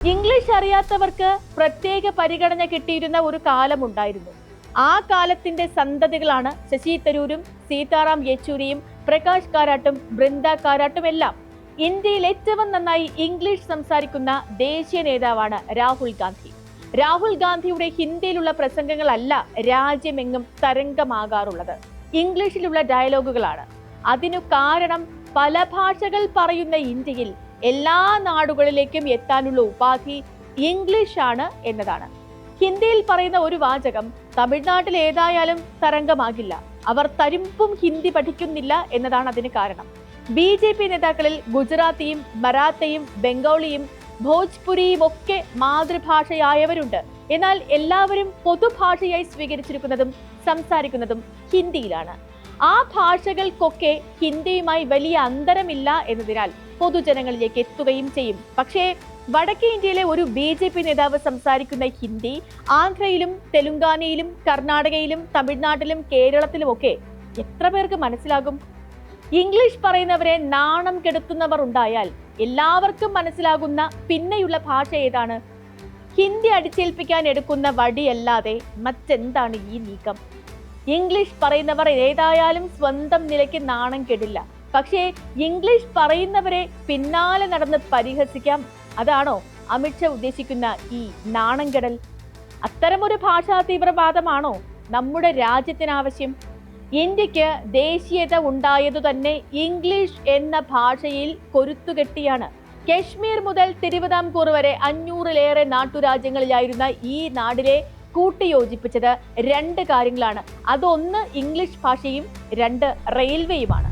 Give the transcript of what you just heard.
English അറിയാത്തവർക്ക് പ്രത്യേക പരിഗണന കിട്ടിയിരുന്ന ഒരു കാലമുണ്ടായിരുന്നു. ആ കാലത്തിന്റെ സന്തതികളാണ് ശശി തരൂരും സീതാറാം യെച്ചൂരിയും പ്രകാശ് കാരാട്ടും ബൃന്ദ കാരാട്ടും എല്ലാം. ഇന്ത്യയിൽ ഏറ്റവും നന്നായി ഇംഗ്ലീഷ് സംസാരിക്കുന്ന ദേശീയ നേതാവാണ് രാഹുൽ ഗാന്ധി. രാഹുൽ ഗാന്ധിയുടെ ഹിന്ദിയിലുള്ള പ്രസംഗങ്ങളല്ല രാജ്യമെങ്ങും തരംഗമാകാറുള്ളത്, ഇംഗ്ലീഷിലുള്ള ഡയലോഗുകളാണ്. അതിനു കാരണം പല ഭാഷകൾ പറയുന്ന ഇന്ത്യയിൽ എല്ലാ നാടുകളിലേക്കും എത്താനുള്ള ഉപാധി ഇംഗ്ലീഷ് ആണ് എന്നതാണ്. ഹിന്ദിയിൽ പറയുന്ന ഒരു വാചകം തമിഴ്നാട്ടിൽ ഏതായാലും തരംഗമാകില്ല. അവർ തരിമ്പും ഹിന്ദി പഠിക്കുന്നില്ല എന്നതാണ് അതിന് കാരണം. BJP നേതാക്കളിൽ ഗുജറാത്തിയും മറാത്തയും ബംഗാളിയും ഭോജ്പുരിയും ഒക്കെ മാതൃഭാഷയായവരുണ്ട്. എന്നാൽ എല്ലാവരും പൊതുഭാഷയായി സ്വീകരിച്ചിരിക്കുന്നതും സംസാരിക്കുന്നതും ഹിന്ദിയിലാണ്. ആ ഭാഷകൾക്കൊക്കെ ഹിന്ദിയുമായി വലിയ അന്തരമില്ല എന്നതിനാൽ പൊതുജനങ്ങളിലേക്ക് എത്തുകയും ചെയ്യും. പക്ഷേ വടക്കേ ഇന്ത്യയിലെ ഒരു BJP നേതാവ് സംസാരിക്കുന്ന ഹിന്ദി ആന്ധ്രയിലും തെലുങ്കാനയിലും കർണാടകയിലും തമിഴ്നാട്ടിലും കേരളത്തിലുമൊക്കെ എത്ര പേർക്ക് മനസ്സിലാകും? ഇംഗ്ലീഷ് പറയുന്നവരെ നാണം കെടുത്തുന്നവർ ഉണ്ടായാൽ എല്ലാവർക്കും മനസ്സിലാകുന്ന പിന്നെയുള്ള ഭാഷ ഏതാണ്? ഹിന്ദി അടിച്ചേൽപ്പിക്കാൻ എടുക്കുന്ന വടിയല്ലാതെ മറ്റെന്താണ് ഈ നീക്കം? ഇംഗ്ലീഷ് പറയുന്നവർ ഏതായാലും സ്വന്തം നിലയ്ക്ക് നാണം കെടില്ല. പക്ഷേ ഇംഗ്ലീഷ് പറയുന്നവരെ പിന്നാലെ നടന്ന് പരിഹസിക്കാം. അതാണോ അമിത്ഷാ ഉദ്ദേശിക്കുന്ന ഈ നാണം കെടൽ? അത്തരമൊരു ഭാഷാ തീവ്രവാദമാണോ നമ്മുടെ രാജ്യത്തിനാവശ്യം? ഇന്ത്യക്ക് ദേശീയത ഉണ്ടായതു തന്നെ ഇംഗ്ലീഷ് എന്ന ഭാഷയിൽ കൊരുത്തുകെട്ടിയാണ്. കശ്മീർ മുതൽ തിരുവിതാംകൂർ വരെ 500-ലേറെ നാട്ടുരാജ്യങ്ങളിലായിരുന്ന ഈ നാടിനെ കൂട്ടിയോജിപ്പിച്ചത് രണ്ട് കാര്യങ്ങളാണ്. അതൊന്ന് ഇംഗ്ലീഷ് ഭാഷയും, രണ്ട് റെയിൽവേയുമാണ്.